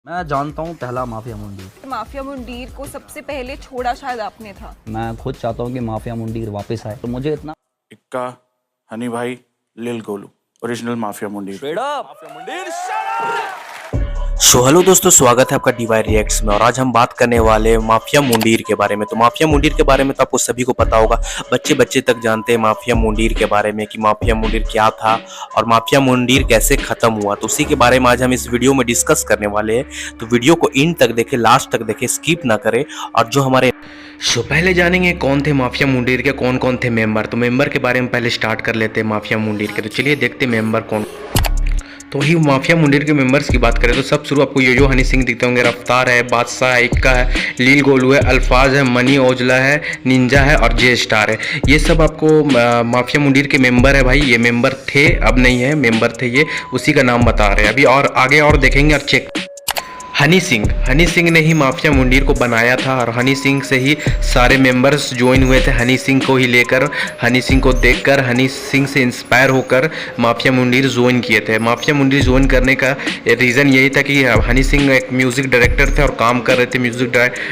मैं जानता हूँ पहला माफिया मुंडीर। माफिया मुंडीर को सबसे पहले छोड़ा शायद आपने था। मैं खुद चाहता हूँ कि माफिया मुंडीर वापस आए, तो मुझे इतना इक्का, हनी भाई, लिल Golu, original mafia Mundeer. Hello दोस्तों, स्वागत है आपका डीवाई रिएक्ट्स में। और आज हम बात करने वाले हैं माफिया मुंडीर के बारे में। तो माफिया मुंडीर के बारे में तो आपको सभी को पता होगा, बच्चे बच्चे तक जानते हैं माफिया मुंडीर के बारे में कि माफिया मुंडीर क्या था और माफिया मुंडीर कैसे खत्म हुआ। तो उसी के बारे में आज हम इस वीडियो में डिस्कस करने वाले हैं। तो वीडियो को इन तक देखें, लास्ट तक देखें, स्किप ना करें। और जो हमारे पहले जानेंगे कौन थे माफिया मुंडीर के, कौन कौन थे मेंबर। तो मेंबर के बारे में पहले स्टार्ट कर लेते हैं माफिया मुंडीर के। तो चलिए देखते मेंबर कौन। तो वही माफिया मुंडीर के मेंबर्स की बात करें तो सब शुरू आपको यो हनी सिंह दिखते होंगे, रफ्तार है, बादशाह है, इक्का है, लील गोलू है, अल्फाज है, मनी ओजला है, निंजा है और जे स्टार है। ये सब आपको माफिया मुंडीर के मेंबर है भाई। ये मेंबर थे, अब नहीं है, मेंबर थे ये, उसी का नाम बता रहे हैं अभी। और आगे और देखेंगे और चेक। हनी सिंह ने ही माफिया मुंडीर को बनाया था और हनी सिंह से ही सारे मेंबर्स ज्वाइन हुए थे। हनी सिंह को ही लेकर, हनी सिंह को देखकर, हनी सिंह से इंस्पायर होकर माफिया मुंडीर ज्वाइन किए थे। माफिया मुंडीर ज्वाइन करने का रीज़न यही था कि हनी सिंह एक म्यूज़िक डायरेक्टर थे और काम कर रहे थे, म्यूज़िक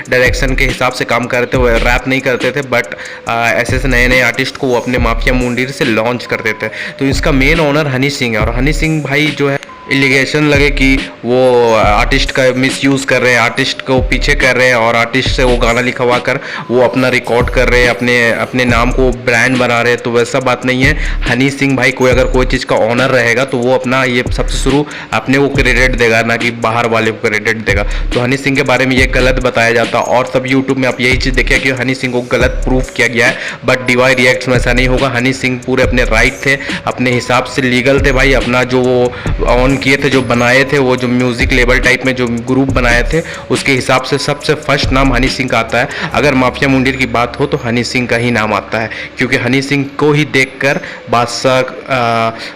डायरेक्शन के हिसाब से काम कर रहे थे। वो रैप नहीं करते थे, बट ऐसे ऐसे नए नए आर्टिस्ट को वो अपने माफिया मुंडीर से लॉन्च करते थे। तो इसका मेन ओनर हनी सिंह है। और हनी सिंह भाई जो है, एलिगेशन लगे कि वो आर्टिस्ट का मिसयूज़ कर रहे हैं, आर्टिस्ट को पीछे कर रहे हैं और आर्टिस्ट से वो गाना लिखवा कर वो अपना रिकॉर्ड कर रहे हैं, अपने नाम को ब्रांड बना रहे हैं। तो वैसा बात नहीं है। हनी सिंह भाई अगर कोई चीज़ का ऑनर रहेगा तो वो अपना ये सबसे शुरू अपने को क्रेडिट देगा, ना कि बाहर वाले को क्रेडिट देगा। तो हनी सिंह के बारे में ये गलत बताया जाता और सब यूट्यूब में आप यही चीज़ देखिए कि हनी सिंह को गलत प्रूफ किया गया है। बट डीवाई रिएक्ट्स में ऐसा नहीं होगा। हनी सिंह पूरे अपने राइट थे, अपने हिसाब से लीगल थे भाई। अपना जो वो ऑन किए थे, जो बनाए थे, वो जो म्यूजिक लेबल टाइप में जो ग्रुप बनाए थे, उसके हिसाब से सबसे फर्स्ट नाम हनी सिंह का आता है। अगर माफिया मुंडीर की बात हो तो हनी सिंह का ही नाम आता है, क्योंकि हनी सिंह को ही देखकर बादशाह,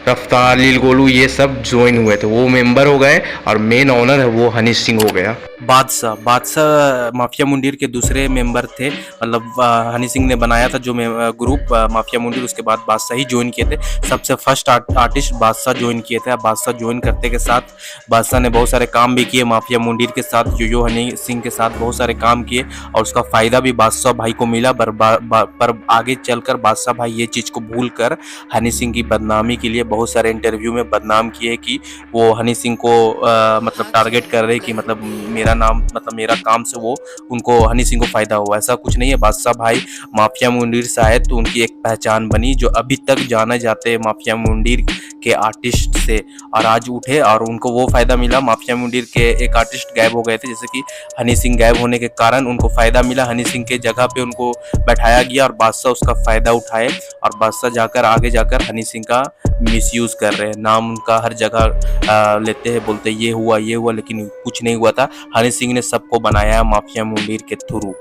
रफ्तार, लील गोलू ये सब ज्वाइन हुए थे, वो मेंबर हो गए और मेन ऑनर है वो हनी सिंह हो गया। बादशाह माफिया मुंडीर के दूसरे मेंबर थे, मतलब हनी सिंह ने बनाया था जो ग्रुप माफिया मुंडीर, उसके बाद बादशाह ही ज्वाइन किए थे। सबसे फर्स्ट आर्टिस्ट बादशाह ज्वाइन किए थे। बादशाह ज्वाइन करते के साथ बादशाह ने बहुत सारे काम भी किए माफिया मुंडीर के साथ, यो हनी सिंह के साथ बहुत सारे काम किए और उसका फ़ायदा भी बादशाह भाई को मिला। पर आगे चलकर बादशाह भाई ये चीज़ को भूल कर हनी सिंह की बदनामी के लिए बहुत सारे इंटरव्यू में बदनाम किए कि वो हनी सिंह को मतलब टारगेट कर रहे कि मतलब मेरा नाम, मतलब मेरा काम से वो उनको, हनी सिंह को फ़ायदा हुआ। ऐसा कुछ नहीं है। बादशाह भाई माफिया मुंडीर से आए तो उनकी एक पहचान बनी, जो अभी तक जाने जाते हैं माफिया मुंडीर के आर्टिस्ट से। और आज उठे और उनको वो फ़ायदा मिला। माफिया मुंडीर के एक आर्टिस्ट गायब हो गए थे, जैसे कि हनी सिंह गायब होने के कारण उनको फ़ायदा मिला। हनी सिंह के जगह पे उनको बैठाया गया और बादशाह उसका फ़ायदा उठाए और बादशाह जाकर आगे जाकर हनी सिंह का मिसयूज़ कर रहे हैं। नाम उनका हर जगह लेते हैं, बोलते ये हुआ, लेकिन कुछ नहीं हुआ था। हनी सिंह ने सबको बनाया माफिया मुंडीर के थ्रू।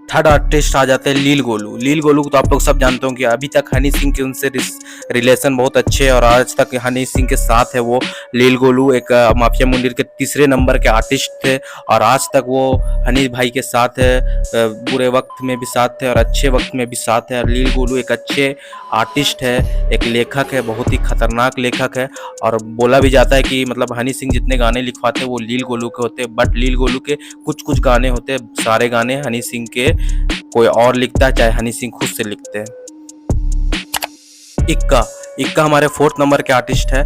थर्ड आर्टिस्ट आ जाते हैं लील गोलू को तो आप लोग सब जानते हो कि अभी तक हनी सिंह के उनसे रिलेशन बहुत अच्छे है और आज तक हनी सिंह के साथ है वो। लील गोलू एक माफिया मुंडीर के तीसरे नंबर के आर्टिस्ट थे और आज तक वो हनी भाई के साथ है, बुरे वक्त में भी साथ है और अच्छे वक्त में भी साथ है। और लील गोलू एक अच्छे आर्टिस्ट है, एक लेखक है, बहुत ही खतरनाक लेखक है। और बोला भी जाता है कि मतलब हनी सिंह जितने गाने लिखवाते हैं वो लील गोलू के होते हैं, बट लील गोलू के कुछ गाने होते हैं, सारे गाने हनी सिंह के कोई और लिखता है, चाहे हनी सिंह खुद से लिखते हैं। इक्का हमारे 4th नंबर के आर्टिस्ट है,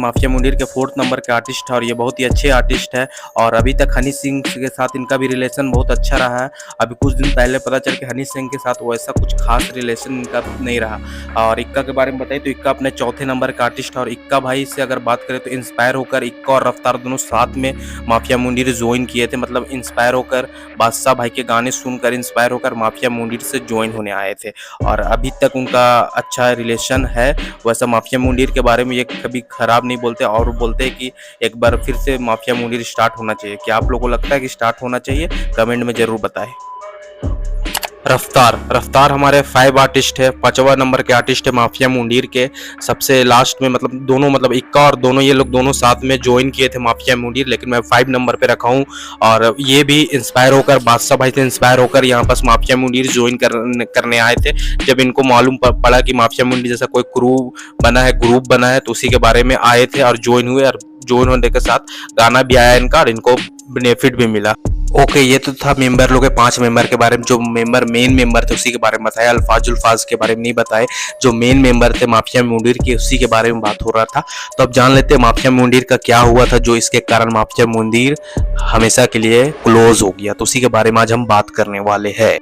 माफिया मुंडीर के 4th नंबर के आर्टिस्ट है और ये बहुत ही अच्छे आर्टिस्ट है। और अभी तक हनी सिंह के साथ इनका भी रिलेशन बहुत अच्छा रहा है। अभी कुछ दिन पहले पता चल कि हनी सिंह के साथ वैसा कुछ खास रिलेशन इनका नहीं रहा। और इक्का के बारे में बताइए तो इक्का अपने 4थे नंबर का आर्टिस्ट है। और इक्का भाई से अगर बात करें तो इंस्पायर होकर इक्का और रफ्तार दोनों साथ में माफिया मुंडीर ज्वाइन किए थे, मतलब इंस्पायर होकर, बादशाह भाई के गाने सुनकर इंस्पायर होकर माफिया मुंडीर से ज्वाइन होने आए थे। और अभी तक उनका अच्छा रिलेशन है। वैसा माफिया मुंडीर के बारे में ये कभी खराब नहीं बोलते और बोलते हैं कि एक बार फिर से माफिया मुंडीर स्टार्ट होना चाहिए। क्या आप लोगों को लगता है कि स्टार्ट होना चाहिए? कमेंट में जरूर बताएं। रफ्तार हमारे 5 आर्टिस्ट है, 5वां नंबर के आर्टिस्ट है माफिया मुंडीर के। सबसे लास्ट में मतलब दोनों मतलब इक्का और दोनों ये लोग दोनों साथ में ज्वाइन किए थे माफिया मुंडीर, लेकिन मैं 5 नंबर पे रखा हूँ। और ये भी इंस्पायर होकर बादशाह भाई से इंस्पायर होकर यहाँ पास माफिया मुंडीर ज्वाइन करने आए थे। जब इनको मालूम पड़ा कि माफिया मुंडीर जैसा कोई ग्रुप बना है तो उसी के बारे में आए थे और ज्वाइन हुए। और ज्वाइन होने के साथ गाना भी आया इनका और इनको बेनिफिट भी मिला। ओके, ये तो था मेंबर लोग के 5 मेंबर के बारे में। जो मेन मेंबर थे उसी के बारे में बताया, अल्फाज के बारे में नहीं बताए। जो मेन मेंबर थे माफिया मुंडीर के उसी के बारे में बात हो रहा था। तो अब जान लेते हैं माफिया मुंडीर का क्या हुआ था जो इसके कारण माफिया मुंडीर हमेशा के लिए क्लोज हो गया। तो उसी के बारे में आज हम बात करने वाले हैं।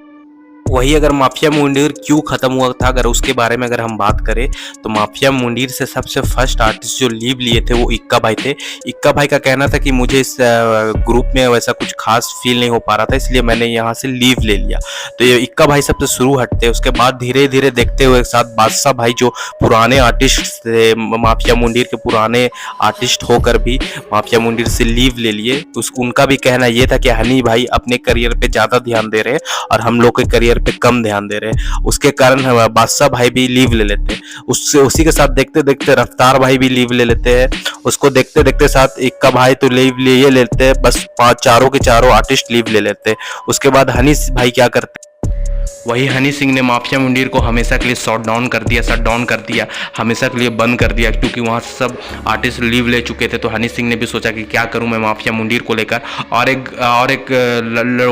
वही अगर माफिया मुंडीर क्यों खत्म हुआ था, अगर उसके बारे में अगर हम बात करें तो माफिया मुंडीर से सबसे फर्स्ट आर्टिस्ट जो लीव लिए थे वो इक्का भाई थे। इक्का भाई का कहना था कि मुझे इस ग्रुप में वैसा कुछ खास फील नहीं हो पा रहा था, इसलिए मैंने यहाँ से लीव ले लिया। तो ये इक्का भाई सबसे शुरू हटते, उसके बाद धीरे धीरे देखते हुए साथ बादशाह भाई जो पुराने आर्टिस्ट थे, माफिया मुंडीर के पुराने आर्टिस्ट होकर भी माफिया मुंडीर से लीव ले लिए। उनका भी कहना ये था कि हनी भाई अपने करियर पे ज़्यादा ध्यान दे रहे हैं और हम लोग के करियर पे कम ध्यान दे रहे हैं। उसके कारण बादशाह भाई भी लीव ले लेते हैं। उसी के साथ देखते देखते रफ्तार भाई भी लीव ले लेते हैं। उसको देखते देखते साथ इक्का भाई तो लीव ले लेते हैं, बस चारों के चारों आर्टिस्ट लीव ले लेते हैं। उसके बाद हनी भाई क्या करते, वही हनी सिंह ने माफिया मुंडीर को हमेशा के लिए शट डाउन कर दिया, हमेशा के लिए बंद कर दिया, क्योंकि वहाँ सब आर्टिस्ट लीव ले चुके थे। तो हनी सिंह ने भी सोचा कि क्या करूं मैं माफिया मुंडीर को लेकर। और एक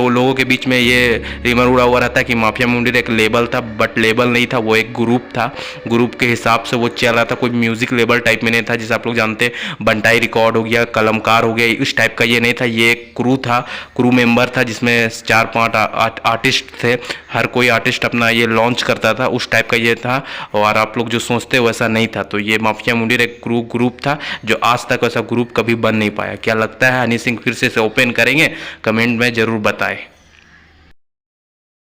लोगों के बीच में ये रिमर उड़ा हुआ रहता है कि माफिया मुंडीर एक लेबल था, बट लेबल नहीं था, वो एक ग्रुप था। ग्रुप के हिसाब से वो चल रहा था, कोई म्यूजिक लेबल टाइप में नहीं था। जैसे आप लोग जानते हैं बंटाई रिकॉर्ड हो गया, कलमकार हो गया, इस टाइप का ये नहीं था। ये एक क्रू था, क्रू मेंबर था जिसमें 4-5 आर्टिस्ट थे। हर कोई आर्टिस्ट अपना ये लॉन्च करता था, उस टाइप का ये था। और आप लोग जो सोचते हो वैसा नहीं था। तो ये माफिया मुंडीर एक ग्रुप था जो आज तक वैसा ग्रुप कभी बन नहीं पाया। क्या लगता है हनी सिंह फिर से ओपन करेंगे? कमेंट में जरूर बताएं।